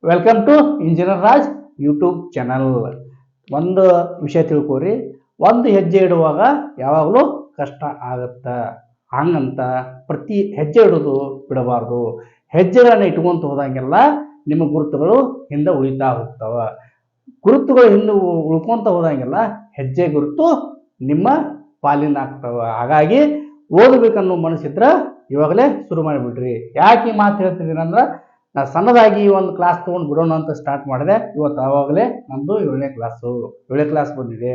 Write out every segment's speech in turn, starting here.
Welcome to engineer Raj YouTube channel. ಒಂದು ವಿಷಯ ತಿಳ್ಕೊರಿ, ಒಂದು ಹೆಜ್ಜೆ ಇಡುವಾಗ ಯಾವಾಗಲೂ ಕಷ್ಟ ಆಗುತ್ತೆ. ಹಂಗಂತ ಪ್ರತಿ ಹೆಜ್ಜೆ ಇಡೋದು ಬಿಡಬಾರ್ದು. ಹೆಜ್ಜೆಗಳನ್ನು ಇಟ್ಕೊಂತ ಹೋದಂಗೆಲ್ಲ ನಿಮ್ಮ ಗುರುತುಗಳು ಹಿಂದೆ ಉಳಿತಾ ಹೋಗ್ತಾವ. ಗುರುತುಗಳು ಹಿಂದೆ ಉಳ್ಕೊಂತ ಹೋದಂಗೆಲ್ಲ ಹೆಜ್ಜೆ ಗುರುತು ನಿಮ್ಮ ಪಾಲಿನ ಆಗ್ತಾವ. ಹಾಗಾಗಿ ಓದಬೇಕನ್ನೋ ಮನಸ್ಸಿದ್ರೆ ಇವಾಗಲೇ ಶುರು ಮಾಡಿಬಿಡ್ರಿ. ಯಾಕೆ ಈ ಮಾತು ಹೇಳ್ತಿದ್ದೀನಿ ಅಂದ್ರೆ, ನಾ ಸಣ್ಣದಾಗಿ ಒಂದು ಕ್ಲಾಸ್ ತೊಗೊಂಡು ಬಿಡೋಣ ಅಂತ ಸ್ಟಾರ್ಟ್ ಮಾಡಿದೆ. ಇವತ್ತು ಆವಾಗಲೇ ನಮ್ಮದು 7ನೇ ಕ್ಲಾಸ್ ಬಂದಿದೆ.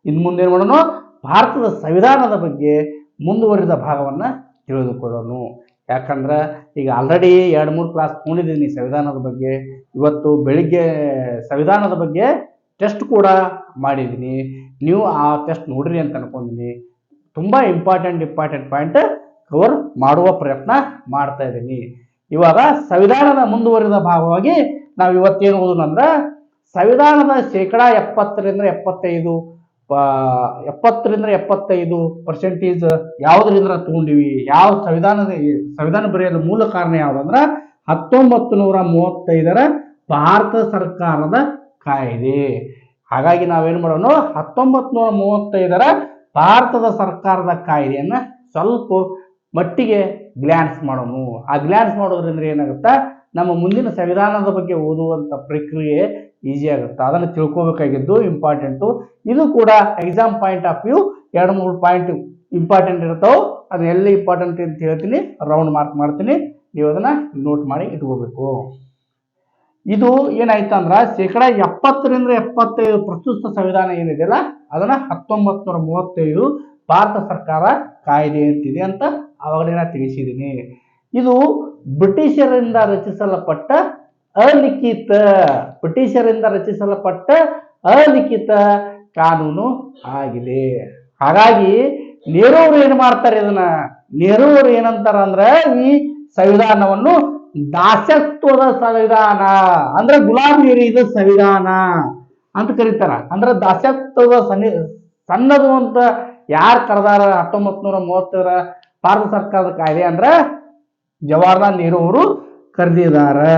ಇನ್ನು ಮುಂದೆ ಏನು ಮಾಡೋಣ, ಭಾರತದ ಸಂವಿಧಾನದ ಬಗ್ಗೆ ಮುಂದುವರಿದ ಭಾಗವನ್ನು ತಿಳಿದುಕೊಳ್ಳೋಣ. ಯಾಕಂದ್ರೆ ಈಗ ಆಲ್ರೆಡಿ 2-3 ಕ್ಲಾಸ್ ತೊಗೊಂಡಿದ್ದೀನಿ ಸಂವಿಧಾನದ ಬಗ್ಗೆ. ಇವತ್ತು ಬೆಳಿಗ್ಗೆ ಸಂವಿಧಾನದ ಬಗ್ಗೆ ಟೆಸ್ಟ್ ಕೂಡ ಮಾಡಿದ್ದೀನಿ. ನೀವು ಆ ಟೆಸ್ಟ್ ನೋಡ್ರಿ ಅಂತ ಅನ್ಕೊಂಡಿದ್ದೀನಿ. ತುಂಬ ಇಂಪಾರ್ಟೆಂಟ್ ಪಾಯಿಂಟ್ ಕವರ್ ಮಾಡುವ ಪ್ರಯತ್ನ ಮಾಡ್ತಾ ಇದ್ದೀನಿ. ಇವಾಗ ಸಂವಿಧಾನದ ಮುಂದುವರಿದ ಭಾಗವಾಗಿ ನಾವು ಇವತ್ತೇನು ಓದೋಣ ಅಂದ್ರೆ, ಸಂವಿಧಾನದ 70% ಯಾವುದರಿಂದ ತಗೊಂಡಿವಿ, ಯಾವ ಸಂವಿಧಾನ ಬರೆಯಲು ಮೂಲ ಕಾರಣ ಯಾವುದಂದ್ರೆ 1935 ಭಾರತ ಸರ್ಕಾರದ ಕಾಯ್ದೆ. ಹಾಗಾಗಿ ನಾವೇನು ಮಾಡೋಣ, 1935 ಭಾರತದ ಸರ್ಕಾರದ ಕಾಯ್ದೆಯನ್ನ ಸ್ವಲ್ಪ ಮಟ್ಟಿಗೆ ಗ್ಲಾನ್ಸ್ ಮಾಡೋಣ. ಆ ಗ್ಲಾನ್ಸ್ ಮಾಡೋದ್ರಿಂದ ಏನಾಗುತ್ತಾ, ನಮ್ಮ ಮುಂದಿನ ಸಂವಿಧಾನದ ಬಗ್ಗೆ ಓದುವಂತ ಪ್ರಕ್ರಿಯೆ ಈಸಿ ಆಗುತ್ತೆ. ಅದನ್ನು ತಿಳ್ಕೋಬೇಕಾಗಿದ್ದು ಇಂಪಾರ್ಟೆಂಟು. ಇದು ಕೂಡ exam point of view 2-3 point important ಇರ್ತಾವೆ. ಅದನ್ನೆಲ್ಲ ಇಂಪಾರ್ಟೆಂಟ್ ಅಂತ ಹೇಳ್ತೀನಿ, ರೌಂಡ್ ಮಾರ್ಕ್ ಮಾಡ್ತೀನಿ. ನೀವು ಅದನ್ನ ನೋಟ್ ಮಾಡಿ ಇಟ್ಕೋಬೇಕು. ಇದು ಏನಾಯ್ತಂದ್ರ 70% ಪ್ರಸ್ತುತ ಸಂವಿಧಾನ ಏನಿದೆಯಲ್ಲ ಅದನ್ನ 1935 ಭಾರತ ಸರ್ಕಾರ ಕಾಯ್ದೆ ಅಂತಿದೆ ಅಂತ ಆವಾಗಲೇ ನಾ ತಿಳಿಸಿದ್ದೀನಿ. ಇದು ಬ್ರಿಟಿಷರಿಂದ ರಚಿಸಲ್ಪಟ್ಟ ಅಲಿಖಿತ ಕಾನೂನು ಆಗಿದೆ. ಹಾಗಾಗಿ ನೆಹರು ಏನು ಮಾಡ್ತಾರೆ, ನೆಹರು ಏನಂತಾರ ಅಂದ್ರೆ, ಈ ಸಂವಿಧಾನವನ್ನು ದಾಸತ್ವದ ಸಂವಿಧಾನ ಅಂದ್ರೆ ಗುಲಾಮ್ ಏರಿದ ಸಂವಿಧಾನ ಅಂತ ಕರೀತಾರ. ಅಂದ್ರೆ ದಾಸತ್ವದ ಸಣ್ಣದು ಅಂತ ಯಾರು ಕರೆದಾರ 1935 ಭಾರತ ಸರ್ಕಾರದ ಕಾಯ್ದೆ ಅಂದ್ರೆ ಜವಾಹರ್ಲಾಲ್ ನೆಹರು ಅವರು ಕರೆದಿದ್ದಾರೆ.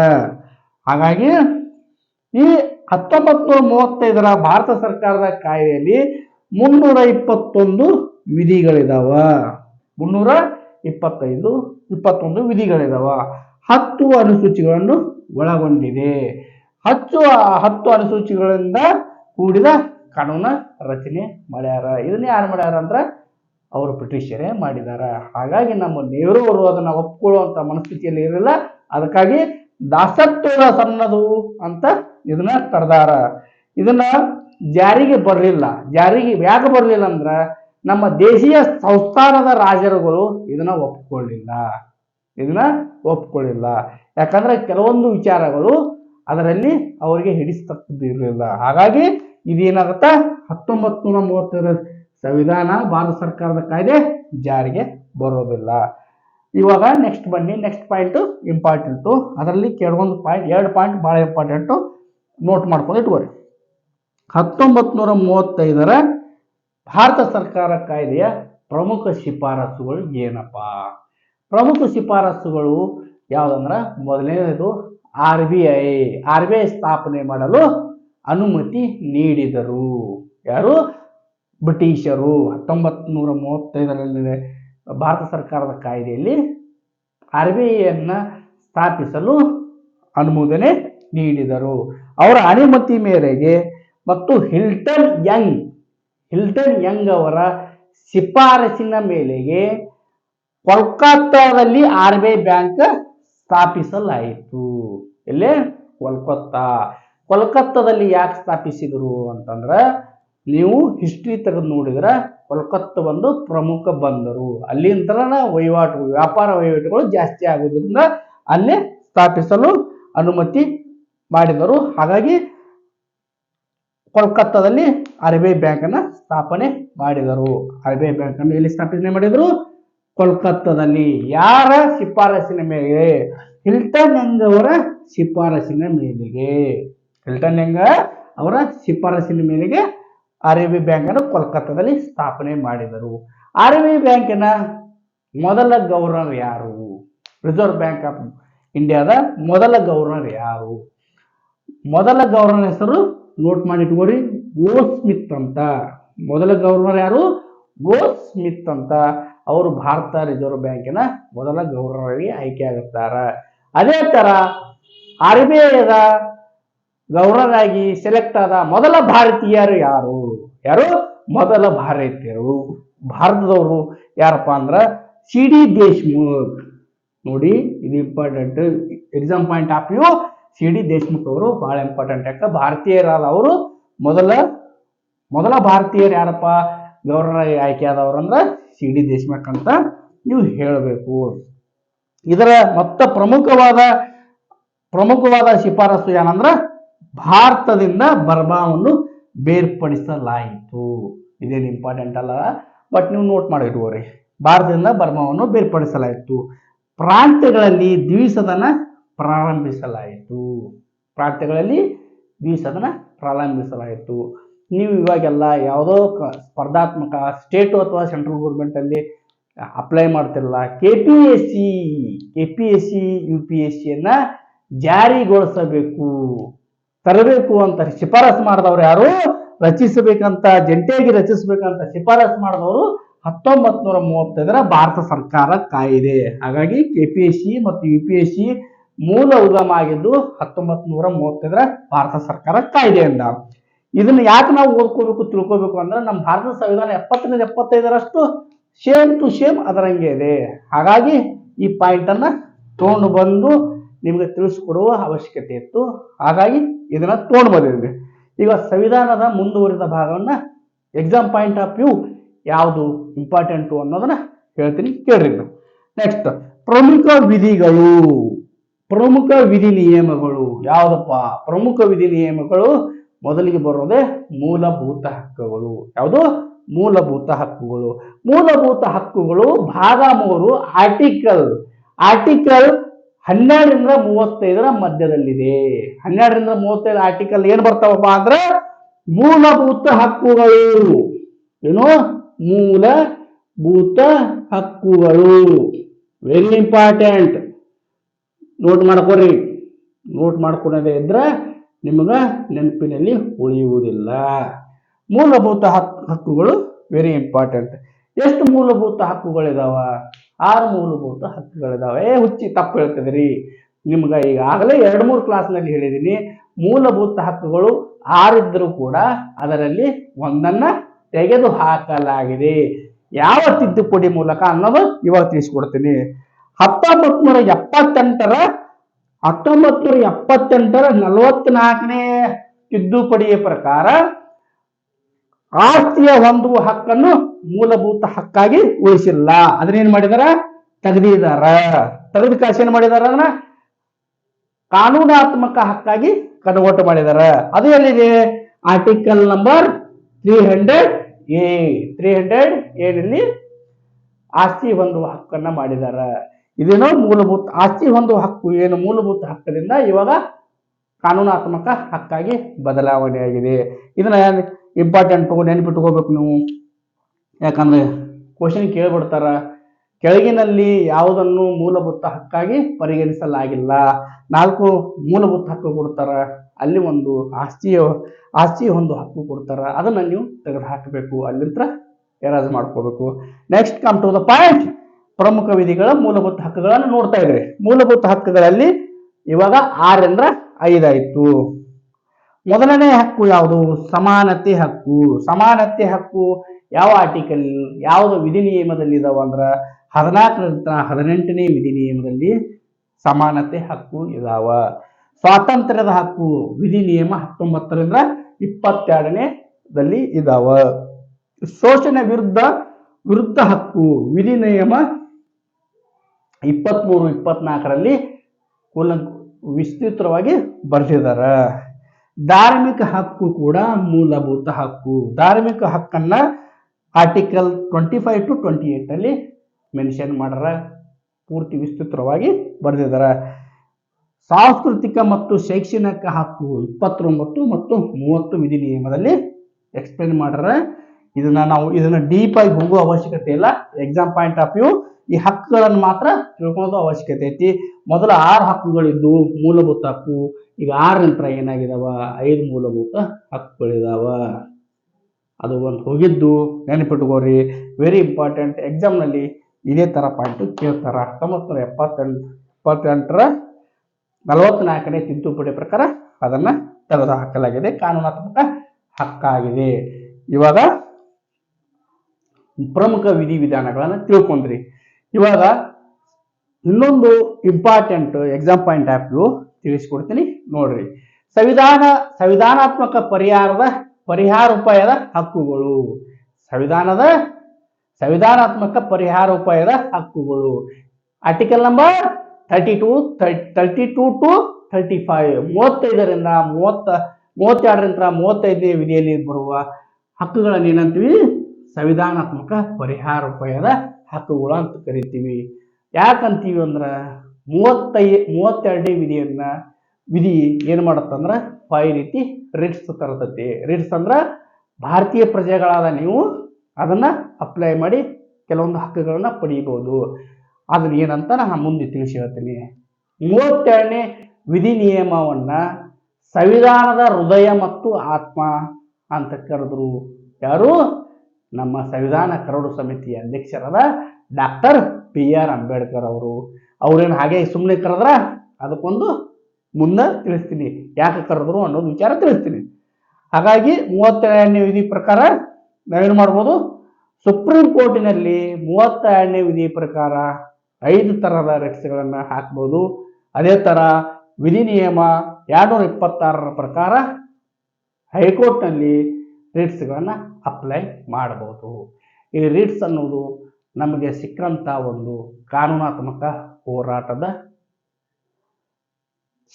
ಹಾಗಾಗಿ ಈ 1935 ಭಾರತ ಸರ್ಕಾರದ ಕಾಯ್ದೆಯಲ್ಲಿ 321 ವಿಧಿಗಳಿದಾವ. 321 ವಿಧಿಗಳಿದಾವ. 10 ಅನುಸೂಚಿಗಳನ್ನು ಒಳಗೊಂಡಿದೆ. 10 ಅನುಸೂಚಿಗಳಿಂದ ಕೂಡಿದ ಕಾನೂನ ರಚನೆ ಮಾಡ್ಯಾರ. ಇದನ್ನ ಯಾರು ಮಾಡ್ಯಾರ ಅಂದ್ರೆ ಅವರು ಬ್ರಿಟಿಷರೇ ಮಾಡಿದಾರ. ಹಾಗಾಗಿ ನಮ್ಮ ನೆಹರು ಅವರು ಅದನ್ನ ಒಪ್ಕೊಳ್ಳುವಂತ ಮನಸ್ಥಿತಿಯಲ್ಲಿ ಇರಲಿಲ್ಲ. ಅದಕ್ಕಾಗಿ ದಾಸತ್ವದ ಸಣ್ಣದು ಅಂತ ಇದನ್ನ ಕರೆದಾರ. ಇದನ್ನ ಜಾರಿಗೆ ಬರಲಿಲ್ಲ. ಯಾಕೆ ಬರಲಿಲ್ಲ ಅಂದ್ರ, ನಮ್ಮ ದೇಶೀಯ ಸಂಸ್ಥಾನದ ರಾಜರುಗಳು ಇದನ್ನ ಒಪ್ಕೊಳ್ಳಿಲ್ಲ. ಯಾಕಂದ್ರೆ ಕೆಲವೊಂದು ವಿಚಾರಗಳು ಅದರಲ್ಲಿ ಅವರಿಗೆ ಹಿಡಿಸ್ತಕ್ಕದ್ದು ಇರಲಿಲ್ಲ. ಹಾಗಾಗಿ ಇದೇನಾಗುತ್ತಾ, 1935 ಸಂವಿಧಾನ ಭಾರತ ಸರ್ಕಾರದ ಕಾಯ್ದೆ ಜಾರಿಗೆ ಬರೋದಿಲ್ಲ. ಇವಾಗ ನೆಕ್ಸ್ಟ್ ಪಾಯಿಂಟ್ ಇಂಪಾರ್ಟೆಂಟು. ಅದರಲ್ಲಿ ಕೆಲವೊಂದು ಪಾಯಿಂಟ್, 2 ಪಾಯಿಂಟ್ ಬಹಳ ಇಂಪಾರ್ಟೆಂಟು, ನೋಟ್ ಮಾಡ್ಕೊಂಡು ಇಟ್ಕೋರಿ. 1935 ಭಾರತ ಸರ್ಕಾರ ಕಾಯ್ದೆಯ ಪ್ರಮುಖ ಶಿಫಾರಸುಗಳು ಏನಪ್ಪಾ? ಪ್ರಮುಖ ಶಿಫಾರಸುಗಳು ಯಾವುದಂದ್ರ, ಮೊದಲನೇದು RBI ಸ್ಥಾಪನೆ ಮಾಡಲು ಅನುಮತಿ ನೀಡಿದರು. ಯಾರು? ಬ್ರಿಟಿಷರು. 1935 ಭಾರತ ಸರ್ಕಾರದ ಕಾಯ್ದೆಯಲ್ಲಿ RBIಯನ್ನ ಸ್ಥಾಪಿಸಲು ಅನುಮೋದನೆ ನೀಡಿದರು. ಅವರ ಅನುಮತಿ ಮೇರೆಗೆ ಮತ್ತು ಹಿಲ್ಟನ್ ಯಂಗ್ ಅವರ ಶಿಫಾರಸಿನ ಮೇಲೆಗೆ ಕೋಲ್ಕತ್ತಾದಲ್ಲಿ RBI ಬ್ಯಾಂಕ್ ಸ್ಥಾಪಿಸಲಾಯಿತು. ಎಲ್ಲೇ? ಕೋಲ್ಕತ್ತಾದಲ್ಲಿ ಯಾಕೆ ಸ್ಥಾಪಿಸಿದರು ಅಂತಂದ್ರೆ, ನೀವು ಹಿಸ್ಟ್ರಿ ತೆಗೆದು ನೋಡಿದ್ರೆ ಕೋಲ್ಕತ್ತಾ ಒಂದು ಪ್ರಮುಖ ಬಂದರು. ಅಲ್ಲಿಂದ ವ್ಯಾಪಾರ ವಹಿವಾಟುಗಳು ಜಾಸ್ತಿ ಆಗೋದ್ರಿಂದ ಅಲ್ಲೇ ಸ್ಥಾಪಿಸಲು ಅನುಮತಿ ಮಾಡಿದರು. ಹಾಗಾಗಿ ಕೋಲ್ಕತ್ತಾದಲ್ಲಿ RBI ಬ್ಯಾಂಕ್ ಅನ್ನ ಸ್ಥಾಪನೆ ಮಾಡಿದರು. RBI ಬ್ಯಾಂಕ್ ಅನ್ನು ಎಲ್ಲಿ ಸ್ಥಾಪನೆ ಮಾಡಿದರು? ಕೋಲ್ಕತ್ತಾದಲ್ಲಿ. ಯಾರ ಶಿಫಾರಸಿನ ಮೇಲೆ? ಹಿಲ್ಟನ್ ಯಂಗ್ ಅವರ ಶಿಫಾರಸಿನ ಮೇಲೆಗೆ RBI ಬ್ಯಾಂಕ್ ಅನ್ನು ಕೋಲ್ಕತ್ತಾದಲ್ಲಿ ಸ್ಥಾಪನೆ ಮಾಡಿದರು. RBI ಬ್ಯಾಂಕಿನ ಮೊದಲ ಗವರ್ನರ್ ಯಾರು? ರಿಸರ್ವ್ ಬ್ಯಾಂಕ್ ಆಫ್ ಇಂಡಿಯಾದ ಮೊದಲ ಗವರ್ನರ್ ಯಾರು? ಮೊದಲ ಗವರ್ನರ್ ಹೆಸರು ನೋಟ್ ಮಾಡಿ ಇಟ್ಕೋರಿ, ಓ ಸ್ಮಿತ್ ಅಂತ. ಮೊದಲ ಗವರ್ನರ್ ಯಾರು? ಓ ಸ್ಮಿತ್ ಅಂತ. ಅವರು ಭಾರತ ರಿಸರ್ವ್ ಬ್ಯಾಂಕಿನ ಮೊದಲ ಗವರ್ನರ್ ಆಗಿ ಆಯ್ಕೆ ಆಗುತ್ತಾರ. ಅದೇ ತರ RBIದ ಗವರ್ನರ್ ಆಗಿ ಸೆಲೆಕ್ಟ್ ಆದ ಮೊದಲ ಭಾರತೀಯರು ಯಾರು? ಮೊದಲ ಭಾರತೀಯರು ಭಾರತದವರು ಯಾರಪ್ಪ ಅಂದ್ರ CD ದೇಶ್ಮುಖ್. ನೋಡಿ, ಇದು important exam point of view. CD Deshmukh ಅವರು ಬಹಳ ಇಂಪಾರ್ಟೆಂಟ್. ಯಾಕ ಭಾರತೀಯರಾದ ಅವರು ಮೊದಲ ಭಾರತೀಯರು ಯಾರಪ್ಪ ಗವರ್ನರ್ ಆಯ್ಕೆ ಆದವರು ಅಂದ್ರ CD ದೇಶ್ಮುಖ್ ಅಂತ ನೀವು ಹೇಳಬೇಕು. ಇದರ ಮತ್ತ ಪ್ರಮುಖವಾದ ಶಿಫಾರಸು ಏನಂದ್ರ ಭಾರತದಿಂದ ಬರ್ಮಾವನ್ನು ಬೇರ್ಪಡಿಸಲಾಯಿತು. ಇದೇನು ಇಂಪಾರ್ಟೆಂಟ್ ಅಲ್ಲ, ಬಟ್ ನೀವು ನೋಟ್ ಮಾಡಿ ಇಟ್ಕೋರಿ. ಭಾರತದಿಂದ ಬರ್ಮಾವನ್ನು ಬೇರ್ಪಡಿಸಲಾಯಿತು. ಪ್ರಾಂತ್ಯಗಳಲ್ಲಿ ದ್ವಿಸದನ ಪ್ರಾರಂಭಿಸಲಾಯಿತು. ನೀವು ಇವಾಗೆಲ್ಲ ಯಾವುದೋ ಸ್ಪರ್ಧಾತ್ಮಕ ಸ್ಟೇಟ್ ಅಥವಾ ಸೆಂಟ್ರಲ್ ಗೌರ್ಮೆಂಟ್ ಅಲ್ಲಿ ಅಪ್ಲೈ ಮಾಡ್ತಿರಲ್ಲ, KPSC UPSC ಜಾರಿಗೊಳಿಸಬೇಕು, ತರಬೇಕು ಅಂತ ಶಿಫಾರಸು ಮಾಡಿದವರು ಯಾರು? ಜಂಟಿಯಾಗಿ ರಚಿಸಬೇಕಂತ ಶಿಫಾರಸು ಮಾಡಿದವರು 1935ರ ಭಾರತ ಸರ್ಕಾರ ಕಾಯಿದೆ. ಹಾಗಾಗಿ KPSC ಮತ್ತು UPSC ಮೂಲ ಉಗಮ ಆಗಿದ್ದು 1935ರ ಭಾರತ ಸರ್ಕಾರ ಕಾಯ್ದೆಯಿಂದ. ಇದನ್ನ ಯಾಕೆ ನಾವು ಓದ್ಕೋಬೇಕು, ತಿಳ್ಕೋಬೇಕು ಅಂದ್ರೆ ನಮ್ಮ ಭಾರತ ಸಂವಿಧಾನ 70ರಿಂದ 75ರಷ್ಟು ಸೇಮ್ ಟು ಸೇಮ್ ಅದರಂಗೆ ಇದೆ. ಹಾಗಾಗಿ ಈ ಪಾಯಿಂಟ್ ಅನ್ನ ತಗೊಂಡು ಬಂದು ನಿಮ್ಗೆ ತಿಳಿಸ್ಕೊಡುವ ಅವಶ್ಯಕತೆ ಇತ್ತು. ಹಾಗಾಗಿ ಇದನ್ನ ತಗೊಂಡು ಬಂದಿದ್ವಿ. ಈಗ ಸಂವಿಧಾನದ ಮುಂದುವರಿದ ಭಾಗವನ್ನ ಎಕ್ಸಾಮ್ ಪಾಯಿಂಟ್ ಆಫ್ ವ್ಯೂ ಯಾವುದು ಇಂಪಾರ್ಟೆಂಟು ಅನ್ನೋದನ್ನ ಹೇಳ್ತೀನಿ, ಕೇಳ್ರಿ. ನೆಕ್ಸ್ಟ್, ಪ್ರಮುಖ ವಿಧಿ ನಿಯಮಗಳು ಯಾವುದಪ್ಪ? ಪ್ರಮುಖ ವಿಧಿ ನಿಯಮಗಳು ಮೊದಲಿಗೆ ಬರೋದೇ ಮೂಲಭೂತ ಹಕ್ಕುಗಳು. ಯಾವುದು? ಮೂಲಭೂತ ಹಕ್ಕುಗಳು ಭಾಗ 3 ಆರ್ಟಿಕಲ್ 12ರಿಂದ 35ರ ಮಧ್ಯದಲ್ಲಿದೆ. 12ರಿಂದ 35 ಆರ್ಟಿಕಲ್ ಏನ್ ಬರ್ತಾವಪ್ಪ ಅಂದ್ರೆ ಮೂಲಭೂತ ಹಕ್ಕುಗಳು. ಏನು? ಮೂಲಭೂತ ಹಕ್ಕುಗಳು. Very important. ನೋಟ್ ಮಾಡ್ಕೊಳದೇ ಇದ್ರೆ ನಿಮಗ ನೆನಪಿನಲ್ಲಿ ಉಳಿಯುವುದಿಲ್ಲ. ಮೂಲಭೂತ ಹಕ್ಕುಗಳು ವೆರಿ ಇಂಪಾರ್ಟೆಂಟ್. ಎಷ್ಟು ಮೂಲಭೂತ ಹಕ್ಕುಗಳಿದಾವ? 6 ಮೂಲಭೂತ ಹಕ್ಕುಗಳಿದಾವೆ. ಹುಚ್ಚಿ ತಪ್ಪು ಹೇಳ್ತಿದ್ರಿ. ನಿಮ್ಗ ಈಗಾಗಲೇ 2-3 ಕ್ಲಾಸ್ನಲ್ಲಿ ಹೇಳಿದೀನಿ. ಮೂಲಭೂತ ಹಕ್ಕುಗಳು 6 ಇದ್ರೂ ಕೂಡ ಅದರಲ್ಲಿ ಒಂದನ್ನ ತೆಗೆದು ಹಾಕಲಾಗಿದೆ. ಯಾವ ತಿದ್ದುಪಡಿ ಮೂಲಕ ಅನ್ನೋದು ಇವಾಗ ತಿಳಿಸ್ಕೊಡ್ತೀನಿ. 1978ರ 44ನೇ ತಿದ್ದುಪಡಿಯ ಪ್ರಕಾರ ಆಸ್ತಿಯ ಹೊಂದುವ ಹಕ್ಕನ್ನು ಮೂಲಭೂತ ಹಕ್ಕಾಗಿ ಉಳಿಸಿಲ್ಲ. ಅದನ್ನೇನ್ ಮಾಡಿದಾರ? ತೆಗೆದು ಕಾಸು ಏನ್ ಮಾಡಿದಾರ? ಅದನ್ನ ಕಾನೂನಾತ್ಮಕ ಹಕ್ಕಾಗಿ ಕನ್ವರ್ಟ್ ಮಾಡಿದಾರ. ಅದು ಎಲ್ಲಿದೆ? ಆರ್ಟಿಕಲ್ ನಂಬರ್ 300A ಆಸ್ತಿ ಹೊಂದುವ ಹಕ್ಕನ್ನ ಮಾಡಿದಾರ. ಇದೇನೋ ಮೂಲಭೂತ ಆಸ್ತಿ ಹೊಂದುವ ಹಕ್ಕು ಏನು ಮೂಲಭೂತ ಹಕ್ಕದಿಂದ ಇವಾಗ ಕಾನೂನಾತ್ಮಕ ಹಕ್ಕಾಗಿ ಬದಲಾವಣೆ ಆಗಿದೆ. ಇದನ್ನ ಇಂಪಾರ್ಟೆಂಟ್ ನೆನಪಿಟ್ಕೋಬೇಕು ನೀವು. ಯಾಕಂದ್ರೆ ಕ್ವಶನ್ ಕೇಳ್ಬಿಡ್ತಾರ, ಕೆಳಗಿನಲ್ಲಿ ಯಾವುದನ್ನು ಮೂಲಭೂತ ಹಕ್ಕಾಗಿ ಪರಿಗಣಿಸಲಾಗಿಲ್ಲ. 4 ಮೂಲಭೂತ ಹಕ್ಕು ಕೊಡ್ತಾರ, ಅಲ್ಲಿ ಒಂದು ಆಸ್ತಿ ಒಂದು ಹಕ್ಕು ಕೊಡ್ತಾರ. ಅದನ್ನ ನೀವು ತೆಗೆದು ಹಾಕಬೇಕು, ಅಲ್ಲಿಂದ ಎರಾಜ್ ಮಾಡ್ಕೋಬೇಕು. Next come to the point. ಪ್ರಮುಖ ವಿಧಿಗಳ ಮೂಲಭೂತ ಹಕ್ಕುಗಳನ್ನು ನೋಡ್ತಾ ಇದ್ರಿ. ಮೂಲಭೂತ ಹಕ್ಕುಗಳಲ್ಲಿ ಇವಾಗ 6ರಿಂದ 5 ಆಯ್ತು. ಮೊದಲನೇ ಹಕ್ಕು ಯಾವುದು? ಸಮಾನತೆ ಹಕ್ಕು ಯಾವ ಆರ್ಟಿಕಲ್, ಯಾವುದು ವಿಧಿ ನಿಯಮದಲ್ಲಿ ಇದಾವ ಅಂದ್ರ 14ರಿಂದ 18ನೇ ವಿಧಿ ನಿಯಮದಲ್ಲಿ ಸಮಾನತೆ ಹಕ್ಕು ಇದಾವ. ಸ್ವಾತಂತ್ರ್ಯದ ಹಕ್ಕು ವಿಧಿ ನಿಯಮ 19ರಿಂದ 22ನೇದಲ್ಲಿ ಇದಾವ. ಶೋಷಣೆ ವಿರುದ್ಧ ಹಕ್ಕು ವಿಧಿ ನಿಯಮ 23-24ರಲ್ಲಿ ವಿಸ್ತೃತವಾಗಿ ಬರೆದಿದಾರ. ಧಾರ್ಮಿಕ ಹಕ್ಕು ಕೂಡ ಮೂಲಭೂತ ಹಕ್ಕು. ಧಾರ್ಮಿಕ ಹಕ್ಕನ್ನ ಆರ್ಟಿಕಲ್ 25 to 28 ಅಲ್ಲಿ ಮೆನ್ಷನ್ ಮಾಡ್ಯಾರ, ಪೂರ್ತಿ ವಿಸ್ತೃತವಾಗಿ ಬರೆದಿದ್ದಾರೆ. ಸಾಂಸ್ಕೃತಿಕ ಮತ್ತು ಶೈಕ್ಷಣಿಕ ಹಕ್ಕು 29 ಮತ್ತು 30 ವಿಧಿ ನಿಯಮದಲ್ಲಿ ಎಕ್ಸ್ಪ್ಲೇನ್ ಮಾಡ್ಯಾರ. ಇದನ್ನ ಡೀಪ್ ಆಗಿ ಹೋಗುವ ಅವಶ್ಯಕತೆ ಇಲ್ಲ. ಎಕ್ಸಾಮ್ ಪಾಯಿಂಟ್ ಆಫ್ ವ್ಯೂ ಈ ಹಕ್ಕುಗಳನ್ನು ಮಾತ್ರ ತಿಳ್ಕೊಳ್ಳೋದು ಅವಶ್ಯಕತೆ ಐತಿ. ಮೊದಲು 6 ಹಕ್ಕುಗಳಿದ್ದು ಮೂಲಭೂತ ಹಕ್ಕು, ಈಗ 6 ನಂತರ ಏನಾಗಿದಾವ 5 ಮೂಲಭೂತ ಹಕ್ಕುಗಳಿದಾವ. ಅದು ಒಂದು ಹೋಗಿದ್ದು ನೆನಪಿಟ್ಕೋರಿ, ವೆರಿ ಇಂಪಾರ್ಟೆಂಟ್. ಎಕ್ಸಾಮ್ನಲ್ಲಿ ಇದೇ ತರ ಪಾಯಿಂಟ್ ಕೇಳ್ತಾರ. 1978ರ 44ನೇ ತಿದ್ದುಪಡಿ ಪ್ರಕಾರ ಅದನ್ನ ತೆಗೆದು ಹಾಕಲಾಗಿದೆ, ಕಾನೂನಾತ್ಮಕ ಹಕ್ಕಾಗಿದೆ. ಇವಾಗ ಪ್ರಮುಖ ವಿಧಿವಿಧಾನಗಳನ್ನ ತಿಳ್ಕೊಂಡ್ರಿ. ಇವಾಗ ಇನ್ನೊಂದು important exam point of view ತಿಳಿಸ್ಕೊಡ್ತೀನಿ ನೋಡ್ರಿ. ಸಂವಿಧಾನಾತ್ಮಕ ಪರಿಹಾರೋಪಾಯದ ಹಕ್ಕುಗಳು. ಸಂವಿಧಾನಾತ್ಮಕ ಪರಿಹಾರೋಪಾಯದ ಹಕ್ಕುಗಳು. ಆರ್ಟಿಕಲ್ ನಂಬರ್ 32 ಟು 35, 35ರಿಂದ 32ರಿಂದ 35ನೇ ವಿಧಿಯಲ್ಲಿ ಬರುವ ಹಕ್ಕುಗಳನ್ನು ಏನಂತೀವಿ? ಸಂವಿಧಾನಾತ್ಮಕ ಪರಿಹಾರೋಪಾಯದ ಹಕ್ಕುಗಳು ಅಂತ ಕರಿತೀವಿ. ಯಾಕಂತೀವಿ ಅಂದ್ರ 32ನೇ ವಿಧಿ ಏನ್ ಮಾಡತ್ತಂದ್ರ ಈ ರೀತಿ ರಿಟ್ಸ್ ತರತೈತಿ. ರಿಟ್ಸ್ ಅಂದ್ರ ಭಾರತೀಯ ಪ್ರಜೆಗಳಾದ ನೀವು ಅದನ್ನ ಅಪ್ಲೈ ಮಾಡಿ ಕೆಲವೊಂದು ಹಕ್ಕುಗಳನ್ನ ಪಡೆಯಬಹುದು. ಅದನ್ನ ಏನಂತ ನಾನು ಮುಂದೆ ತಿಳಿಸಿ ಹೇಳ್ತೀನಿ. 32ನೇ ವಿಧಿ ನಿಯಮವನ್ನ ಸಂವಿಧಾನದ ಹೃದಯ ಮತ್ತು ಆತ್ಮ ಅಂತ ಕರೆದ್ರು. ಯಾರು? ನಮ್ಮ ಸಂವಿಧಾನ ಕರಡು ಸಮಿತಿಯ ಅಧ್ಯಕ್ಷರಾದ ಡಾಕ್ಟರ್ BR ಅಂಬೇಡ್ಕರ್ ಅವರು. ಅವ್ರೇನು ಹಾಗೆ ಸುಮ್ಮನೆ ಕರೆದ್ರ? ಅದಕ್ಕೊಂದು ಮುಂದೆ ತಿಳಿಸ್ತೀನಿ, ಯಾಕೆ ಕರೆದ್ರು ಅನ್ನೋದು ವಿಚಾರ ತಿಳಿಸ್ತೀನಿ. ಹಾಗಾಗಿ 32ನೇ ವಿಧಿ ಪ್ರಕಾರ ನಾವೇನು ಮಾಡ್ಬೋದು? ಸುಪ್ರೀಂ ಕೋರ್ಟಿನಲ್ಲಿ 32ನೇ ವಿಧಿ ಪ್ರಕಾರ 5 ತರಹದ ರಿಟ್ಸ್ಗಳನ್ನ ಹಾಕ್ಬೋದು. ಅದೇ ತರ ವಿಧಿ ನಿಯಮ 226ರ ಪ್ರಕಾರ ಹೈಕೋರ್ಟ್ನಲ್ಲಿ ರಿಟ್ಸ್ಗಳನ್ನ ಅಪ್ಲೈ ಮಾಡಬಹುದು. ಈ ರಿಟ್ಸ್ ಅನ್ನೋದು ನಮಗೆ ಸಿಕ್ಕಂತ ಒಂದು ಕಾನೂನಾತ್ಮಕ ಹೋರಾಟದ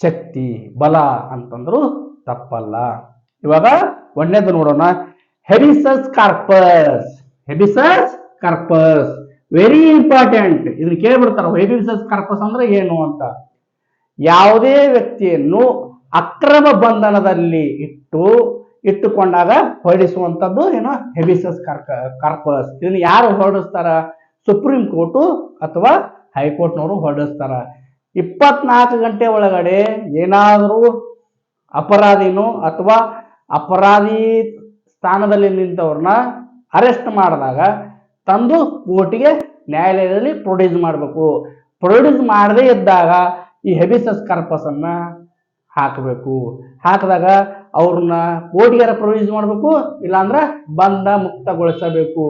ಶಕ್ತಿ, ಬಲ ಅಂತಂದ್ರು ತಪ್ಪಲ್ಲ. ಇವಾಗ ಒಂದನೇದು ನೋಡೋಣ. ಹೆಬಿಸಸ್ ಕಾರ್ಪಸ್. Very important. ಇದನ್ನ ಕೇಳ್ಬಿಡ್ತಾರ, ಹೆಬಿಸಸ್ ಕಾರ್ಪಸ್ ಅಂದ್ರೆ ಏನು ಅಂತ. ಯಾವುದೇ ವ್ಯಕ್ತಿಯನ್ನು ಅಕ್ರಮ ಬಂಧನದಲ್ಲಿ ಇಟ್ಟುಕೊಂಡಾಗ ಹೊರಡಿಸುವಂತದ್ದು ಏನೋ ಹೆಬಿಸಸ್ ಕಾರ್ಪಸ್. ಇದನ್ನ ಯಾರು ಹೊರಡಿಸ್ತಾರ? ಸುಪ್ರೀಂ ಕೋರ್ಟು ಅಥವಾ ಹೈಕೋರ್ಟ್ನವರು ಹೊರಡಿಸ್ತಾರ. 24 ಗಂಟೆ ಒಳಗಡೆ ಏನಾದರೂ ಅಪರಾಧಿನೋ ಅಥವಾ ಅಪರಾಧಿ ಸ್ಥಾನದಲ್ಲಿ ನಿಂತವ್ರನ್ನ ಅರೆಸ್ಟ್ ಮಾಡಿದಾಗ ತಂದು ಕೋರ್ಟಿಗೆ, ನ್ಯಾಯಾಲಯದಲ್ಲಿ ಪ್ರೊಡ್ಯೂಸ್ ಮಾಡಬೇಕು. ಪ್ರೊಡ್ಯೂಸ್ ಮಾಡದೇ ಇದ್ದಾಗ ಈ ಹೆಬಿಸಸ್ ಕಾರ್ಪಸ್ ಅನ್ನ ಹಾಕಬೇಕು. ಹಾಕಿದಾಗ ಅವ್ರನ್ನ ಕೋರ್ಟಿಗೆ ಪ್ರೊಡ್ಯೂಸ್ ಮಾಡಬೇಕು, ಇಲ್ಲಾಂದ್ರೆ ಬಂಧ ಮುಕ್ತಗೊಳಿಸಬೇಕು.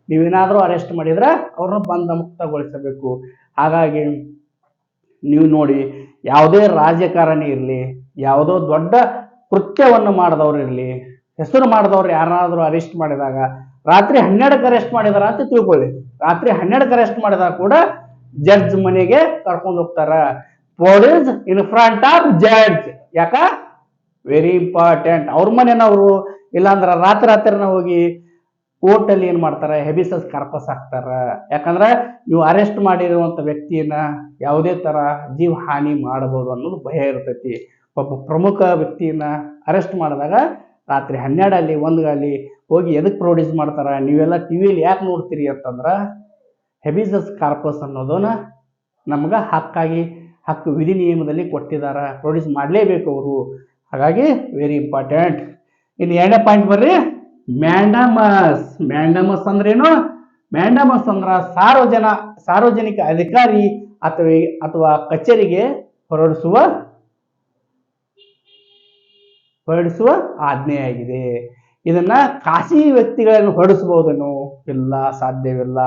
ನೀವೇನಾದ್ರೂ ಅರೆಸ್ಟ್ ಮಾಡಿದ್ರೆ ಅವ್ರನ್ನ ಬಂಧ ಮುಕ್ತಗೊಳಿಸಬೇಕು. ಹಾಗಾಗಿ ನೀವು ನೋಡಿ, ಯಾವುದೇ ರಾಜಕಾರಣಿ ಇರಲಿ, ಯಾವುದೋ ದೊಡ್ಡ ಕೃತ್ಯವನ್ನು ಮಾಡಿದವ್ರು ಇರಲಿ, ಹೆಸರು ಮಾಡಿದವ್ರು ಯಾರಾದ್ರೂ ಅರೆಸ್ಟ್ ಮಾಡಿದಾಗ ರಾತ್ರಿ 12ಕ್ಕೆ ಅರೆಸ್ಟ್ ಮಾಡಿದಾರ ಅಂತ ತಿಳ್ಕೊಳ್ಳಿ. ರಾತ್ರಿ 12ಕ್ಕೆ ಅರೆಸ್ಟ್ ಮಾಡಿದಾಗ ಕೂಡ ಜಡ್ಜ್ ಮನೆಗೆ ಕರ್ಕೊಂಡು ಹೋಗ್ತಾರ. Police in front of judge. ಯಾಕ? Very important. ಅವ್ರ ಮನೆಯವರು ಇಲ್ಲಾಂದ್ರ ರಾತ್ರಿನ ಹೋಗಿ ಕೋರ್ಟ್ ಅಲ್ಲಿ ಏನ್ ಮಾಡ್ತಾರ? ಹೆಬಿಸಸ್ ಕಾರ್ಪಸ್ ಹಾಕ್ತಾರ. ಯಾಕಂದ್ರ ನೀವು ಅರೆಸ್ಟ್ ಮಾಡಿರುವಂತ ವ್ಯಕ್ತಿಯನ್ನ ಯಾವುದೇ ತರ ಜೀವ ಹಾನಿ ಮಾಡಬಹುದು ಅನ್ನೋದು ಭಯ ಇರ್ತೈತಿ. ಒಬ್ಬ ಪ್ರಮುಖ ವ್ಯಕ್ತಿಯನ್ನ ಅರೆಸ್ಟ್ ಮಾಡಿದಾಗ ರಾತ್ರಿ 12 ಅಲ್ಲಿ 1 ಅಲ್ಲಿ ಹೋಗಿ ಎದಕ್ ಪ್ರೊಡ್ಯೂಸ್ ಮಾಡ್ತಾರ? ನೀವೆಲ್ಲ ಟಿವಿಯಲ್ಲಿ ಯಾಕೆ ನೋಡ್ತೀರಿ ಅಂತಂದ್ರ ಹೆಬಿಸಸ್ ಕಾರ್ಪಸ್ ಅನ್ನೋದನ್ನ ನಮ್ಗ ಹಕ್ಕು ವಿಧಿ ನಿಯಮದಲ್ಲಿ ಕೊಟ್ಟಿದಾರ. ಪ್ರೊಡ್ಯೂಸ್ ಮಾಡಲೇಬೇಕು ಅವರು. ಹಾಗಾಗಿ ವೆರಿ ಇಂಪಾರ್ಟೆಂಟ್. ಇನ್ನು 2ನೇ ಪಾಯಿಂಟ್ ಬರ್ರಿ, ಮ್ಯಾಂಡಮಸ್ ಅಂದ್ರೇನು? ಮ್ಯಾಂಡಮಸ್ ಅಂದ್ರ ಸಾರ್ವಜನಿಕ ಅಧಿಕಾರಿ ಅಥವಾ ಕಚೇರಿಗೆ ಹೊರಡಿಸುವ ಆಜ್ಞೆಯಾಗಿದೆ. ಇದನ್ನ ಖಾಸಗಿ ವ್ಯಕ್ತಿಗಳನ್ನು ಹೊರಡಿಸಬಹುದೇನೋ? ಇಲ್ಲ, ಸಾಧ್ಯವಿಲ್ಲ.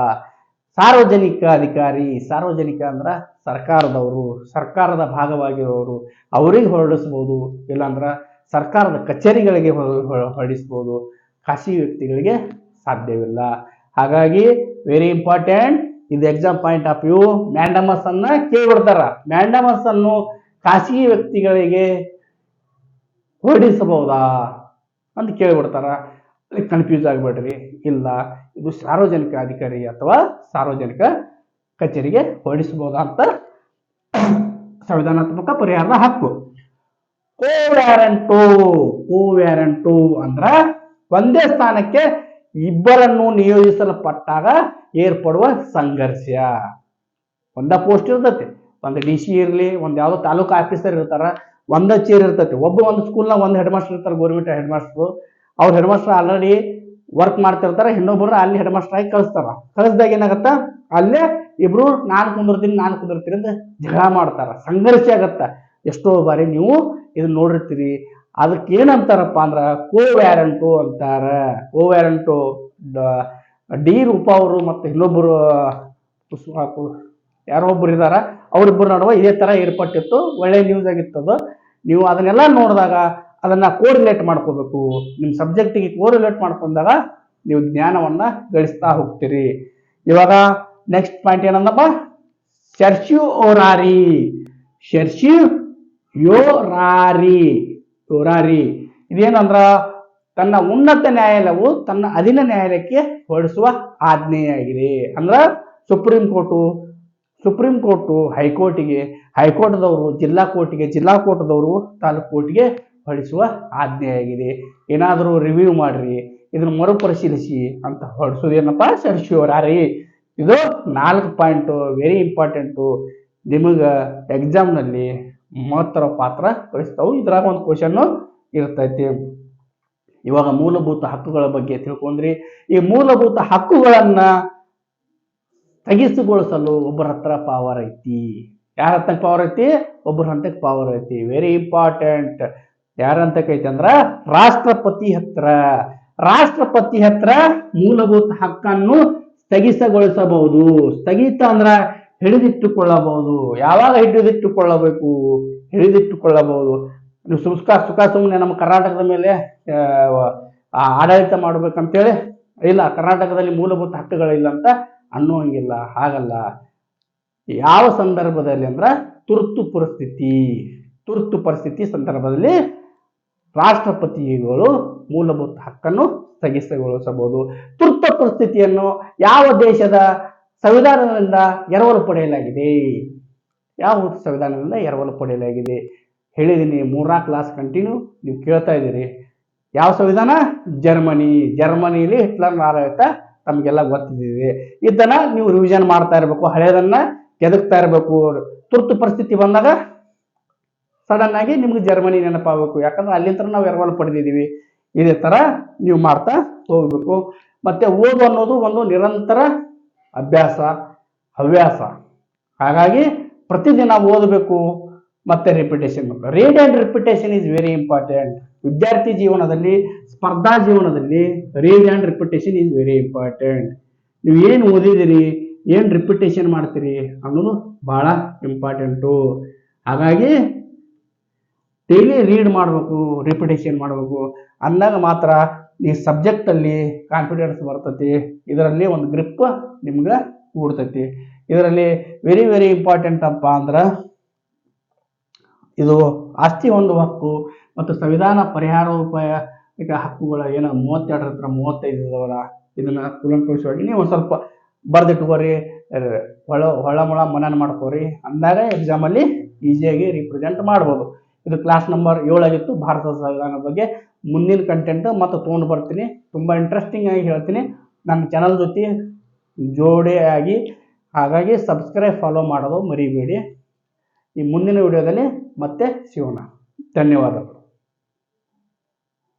ಸಾರ್ವಜನಿಕ ಅಧಿಕಾರಿ, ಸಾರ್ವಜನಿಕ ಅಂದ್ರ ಸರ್ಕಾರದವರು, ಸರ್ಕಾರದ ಭಾಗವಾಗಿರುವವರು, ಅವರಿಗೆ ಹೊರಡಿಸಬಹುದು. ಇಲ್ಲಾಂದ್ರ ಸರ್ಕಾರದ ಕಚೇರಿಗಳಿಗೆ ಹೊರಡಿಸಬಹುದು. ಖಾಸಗಿ ವ್ಯಕ್ತಿಗಳಿಗೆ ಸಾಧ್ಯವಿಲ್ಲ. ಹಾಗಾಗಿ ವೆರಿ ಇಂಪಾರ್ಟೆಂಟ್. ಇದು exam point of view. Mandamus ಅನ್ನ ಕೇಳ್ಬಿಡ್ತಾರ. ಮ್ಯಾಂಡಮಸ್ ಅನ್ನು ಖಾಸಗಿ ವ್ಯಕ್ತಿಗಳಿಗೆ ಹೊರಡಿಸಬಹುದಾ ಅಂತ ಕೇಳ್ಬಿಡ್ತಾರ. ಕನ್ಫ್ಯೂಸ್ ಆಗ್ಬೇಡ್ರಿ. ಇಲ್ಲ, ಇದು ಸಾರ್ವಜನಿಕ ಅಧಿಕಾರಿ ಅಥವಾ ಸಾರ್ವಜನಿಕ ಕಚೇರಿಗೆ ಹೊರಡಿಸಬಹುದಾ ಅಂತ ಸಂವಿಧಾನಾತ್ಮಕ ಪರಿಹಾರದ ಹಕ್ಕು. ಕೋವ್ಯಾರಂಟು ಅಂದ್ರ ಒಂದೇ ಸ್ಥಾನಕ್ಕೆ ಇಬ್ಬರನ್ನು ನಿಯೋಜಿಸಲ್ಪಟ್ಟಾಗ ಏರ್ಪಡುವ ಸಂಘರ್ಷ. ಒಂದ ಪೋಸ್ಟ್ ಇರ್ತೈತಿ, ಒಂದು ಡಿ ಸಿ ಇರಲಿ, ಒಂದು ಯಾವುದೋ ತಾಲೂಕು ಆಫೀಸರ್ ಇರ್ತಾರ, ಒಂದ ಚೇರ್ ಇರ್ತೈತಿ. ಒಂದು ಸ್ಕೂಲ್ನಾಗ ಒಂದು ಹೆಡ್ ಮಾಸ್ಟರ್ ಇರ್ತಾರೆ, ಗೌರ್ಮೆಂಟ್ ಹೆಡ್ ಮಾಸ್ಟರ್. ಅವ್ರ ಹೆಡ್ ಮಾಸ್ಟರ್ ಆಲ್ರೆಡಿ ವರ್ಕ್ ಮಾಡ್ತಿರ್ತಾರೆ, ಇನ್ನೊಬ್ಬರು ಅಲ್ಲಿ ಹೆಡ್ ಮಾಸ್ಟರ್ ಆಗಿ ಕಳಿಸ್ತಾರ. ಕಳಿಸ್ದಾಗ ಏನಾಗತ್ತ, ಅಲ್ಲೇ ಇಬ್ರು ನಾನು ಕುಂದಿರ್ತೀನಿ ಅಂತ ಜಗಳ ಮಾಡ್ತಾರ, ಸಂಘರ್ಷ ಆಗತ್ತ. ಎಷ್ಟೋ ಬಾರಿ ನೀವು ಇದನ್ನ ನೋಡಿರ್ತೀರಿ. ಅದಕ್ಕೆ ಏನಂತಾರಪ್ಪ ಅಂದ್ರ ಕೋವ್ಯಾರಂಟು ಅಂತಾರ. ಕೋವ್ಯಾರಂಟು ಡಿ ರೂಪ ಅವರು ಮತ್ತು ಇನ್ನೊಬ್ಬರು ಯಾರೋ ಒಬ್ರು ಇದಾರ, ಅವ್ರಿಬ್ಬರು ನಡುವೆ ಇದೇ ತರ ಏರ್ಪಟ್ಟಿತ್ತು. ಒಳ್ಳೆ ನ್ಯೂಸ್ ಆಗಿತ್ತದು. ನೀವು ಅದನ್ನೆಲ್ಲ ನೋಡಿದಾಗ ಅದನ್ನ ಕೋರಿಲೇಟ್ ಮಾಡ್ಕೋಬೇಕು. ನಿಮ್ಮ ಸಬ್ಜೆಕ್ಟಿಗೆ ಕೋರಿಲೇಟ್ ಮಾಡ್ಕೊಂಡಾಗ ನೀವು ಜ್ಞಾನವನ್ನ ಗಳಿಸ್ತಾ ಹೋಗ್ತೀರಿ. ಇವಾಗ ನೆಕ್ಸ್ಟ್ ಪಾಯಿಂಟ್ ಏನಂದಪ್ಪ, ಶರ್ಷಿಯೋರಾರಿ. ಶರ್ಷಿಯೋರಾರಿ ಇದೇನಂದ್ರ ತನ್ನ ಉನ್ನತ ನ್ಯಾಯಾಲಯವು ತನ್ನ ಅಧೀನ ನ್ಯಾಯಾಲಯಕ್ಕೆ ಹೊರಡಿಸುವ ಆಜ್ಞೆಯಾಗಿದೆ. ಅಂದ್ರ ಸುಪ್ರೀಂ ಕೋರ್ಟು ಹೈಕೋರ್ಟಿಗೆ, ಹೈಕೋರ್ಟ್ದವರು ಜಿಲ್ಲಾ ಕೋರ್ಟಿಗೆ, ಜಿಲ್ಲಾ ಕೋರ್ಟ್ದವರು ತಾಲೂಕು ಕೋರ್ಟಿಗೆ ಹೊರಡಿಸುವ ಆಜ್ಞೆಯಾಗಿದೆ. ಏನಾದರೂ ರಿವ್ಯೂ ಮಾಡ್ರಿ, ಇದನ್ನು ಮರುಪರಿಶೀಲಿಸಿ ಅಂತ ಹೊರಡಿಸೋದೇನಪ್ಪ, ಶರ್ಷಿಯೋರಾರಿ. ಇದು 4 ಪಾಯಿಂಟ್ ವೆರಿ ಇಂಪಾರ್ಟೆಂಟು. ನಿಮಗೆ ಎಕ್ಸಾಮ್ನಲ್ಲಿ ಮಹತ್ತರ ಪಾತ್ರ ವಹಿಸ್ತಾವು. ಇದ್ರಾಗ ಒಂದು ಕ್ವಶನ್ ಇರ್ತೈತಿ. ಇವಾಗ ಮೂಲಭೂತ ಹಕ್ಕುಗಳ ಬಗ್ಗೆ ತಿಳ್ಕೊಂಡ್ರಿ. ಈ ಮೂಲಭೂತ ಹಕ್ಕುಗಳನ್ನ ಸ್ಥಗಿತಗೊಳಿಸಲು ಒಬ್ಬರ ಹತ್ರ ಪವರ್ ಐತಿ. ಯಾರ ಹತ್ರ ಪವರ್ ಐತಿ? ಒಬ್ಬರ ಹಂತಕ್ಕೆ ಪವರ್ ಐತಿ. Very important. ಯಾರ ಹಂತಕ್ಕೆ ಐತಿ ಅಂದ್ರ ರಾಷ್ಟ್ರಪತಿ ಹತ್ರ. ರಾಷ್ಟ್ರಪತಿ ಹತ್ರ ಮೂಲಭೂತ ಹಕ್ಕನ್ನು ಸ್ಥಗಿತಗೊಳಿಸಬಹುದು. ಸ್ಥಗಿತ ಅಂದ್ರ ಹಿಡಿದಿಟ್ಟುಕೊಳ್ಳಬಹುದು. ಯಾವಾಗ ಹಿಡಿದಿಟ್ಟುಕೊಳ್ಳಬೇಕು? ಹಿಡಿದಿಟ್ಟುಕೊಳ್ಳಬಹುದು. ನೀವು ಸುಮ್ಮನೆ ನಮ್ಮ ಕರ್ನಾಟಕದ ಮೇಲೆ ಆಡಳಿತ ಮಾಡ್ಬೇಕಂತೇಳಿ ಇಲ್ಲ, ಕರ್ನಾಟಕದಲ್ಲಿ ಮೂಲಭೂತ ಹಕ್ಕುಗಳಿಲ್ಲ ಅಂತ ಅನ್ನೋಂಗಿಲ್ಲ. ಹಾಗಲ್ಲ. ಯಾವ ಸಂದರ್ಭದಲ್ಲಿ ಅಂದ್ರ ತುರ್ತು ಪರಿಸ್ಥಿತಿ ಸಂದರ್ಭದಲ್ಲಿ ರಾಷ್ಟ್ರಪತಿಗಳು ಮೂಲಭೂತ ಹಕ್ಕನ್ನು ಸ್ಥಗಿತಗೊಳಿಸಬಹುದು. ತುರ್ತು ಪರಿಸ್ಥಿತಿಯನ್ನು ಯಾವ ದೇಶದ ಸಂವಿಧಾನದಿಂದ ಎರವಲು ಪಡೆಯಲಾಗಿದೆ? ಯಾವ ಸಂವಿಧಾನದಿಂದ ಎರವಲು ಪಡೆಯಲಾಗಿದೆ? ಹೇಳಿದೀನಿ, 3 ಕ್ಲಾಸ್ ಕಂಟಿನ್ಯೂ ನೀವು ಕೇಳ್ತಾ ಇದ್ದೀರಿ. ಯಾವ ಸಂವಿಧಾನ? ಜರ್ಮನಿಯಲ್ಲಿ ಹಿಟ್ಲರ್ ಆಡಳಿತ ತಮಗೆಲ್ಲ ಗೊತ್ತಿದೆ. ಇದನ್ನ ನೀವು ರಿವಿಷನ್ ಮಾಡ್ತಾ ಇರಬೇಕು, ಹಳೆಯದನ್ನ ಕೆದಕ್ತಾ ಇರಬೇಕು. ತುರ್ತು ಪರಿಸ್ಥಿತಿ ಬಂದಾಗ ಸಡನ್ ಆಗಿ ನಿಮ್ಗೆ ಜರ್ಮನಿ ನೆನಪಾಗಬೇಕು, ಯಾಕಂದ್ರೆ ಅಲ್ಲಿಂದ ನಾವು ಎರವಲು ಪಡೆದಿದ್ದೀವಿ. ಇದೇ ತರ ನೀವು ಮಾಡ್ತಾ ಹೋಗ್ಬೇಕು. ಮತ್ತೆ ಓದು ಅನ್ನೋದು ಒಂದು ನಿರಂತರ ಹವ್ಯಾಸ. ಹಾಗಾಗಿ ಪ್ರತಿದಿನ ಓದಬೇಕು, ಮತ್ತೆ repetition. Read and repetition is very important. ವಿದ್ಯಾರ್ಥಿ ಜೀವನದಲ್ಲಿ, ಸ್ಪರ್ಧಾ ಜೀವನದಲ್ಲಿ read and repetition is very important. ನೀವು ಏನು ಓದಿದಿರಿ, ಏನು ರಿಪಿಟೇಷನ್ ಮಾಡ್ತೀರಿ ಅನ್ನೋದು ಬಹಳ ಇಂಪಾರ್ಟೆಂಟು. ಹಾಗಾಗಿ ಡೈಲಿ ರೀಡ್ ಮಾಡಬೇಕು, ರಿಪಿಟೇಷನ್ ಮಾಡಬೇಕು. ಅಂದಾಗ ಮಾತ್ರ ಈ ಸಬ್ಜೆಕ್ಟಲ್ಲಿ ಕಾನ್ಫಿಡೆನ್ಸ್ ಬರ್ತೈತಿ. ಇದರಲ್ಲಿ ಒಂದು ಗ್ರಿಪ್ ನಿಮ್ಗೆ ಕೂಡ್ತೈತಿ. ಇದರಲ್ಲಿ ವೆರಿ ವೆರಿ ಇಂಪಾರ್ಟೆಂಟ್ ಅಪ್ಪ ಅಂದ್ರೆ ಇದು ಆಸ್ತಿ ಹೊಂದುವ ಹಕ್ಕು ಮತ್ತು ಸಂವಿಧಾನ ಪರಿಹಾರೋಪಾಯ ಹಕ್ಕುಗಳ ಏನೋ 32 ಹತ್ರ 35 ಇದಾವಲ್ಲ, ಇದನ್ನ ಕೂಲಂಕುಷವಾಗಿ ನೀವು ಒಂದು ಸ್ವಲ್ಪ ಬರ್ದಿಟ್ಕೋರಿ, ಹೊಳಮೊಳ ಮನನ ಮಾಡ್ಕೋರಿ. ಅಂದಾಗ ಎಕ್ಸಾಮಲ್ಲಿ ಈಸಿಯಾಗಿ ರಿಪ್ರೆಸೆಂಟ್ ಮಾಡ್ಬೋದು. ಇದು ಕ್ಲಾಸ್ ನಂಬರ್ 7 ಆಗಿತ್ತು, ಭಾರತದ ಸಂವಿಧಾನದ ಬಗ್ಗೆ. ಮುಂದಿನ ಕಂಟೆಂಟ್ ಮತ್ತು ತೊಗೊಂಡು ಬರ್ತೀನಿ. ತುಂಬ ಇಂಟ್ರೆಸ್ಟಿಂಗ್ ಆಗಿ ಹೇಳ್ತೀನಿ. ನನ್ನ ಚಾನಲ್ ಜೊತೆ ಜೋಡಿ ಆಗಿ, ಹಾಗಾಗಿ ಸಬ್ಸ್ಕ್ರೈಬ್ ಫಾಲೋ ಮಾಡೋದು ಮರಿಬೇಡಿ. ಈ ಮುಂದಿನ ವಿಡಿಯೋದಲ್ಲಿ ಮತ್ತೆ ಸಿಗೋಣ. ಧನ್ಯವಾದಗಳು.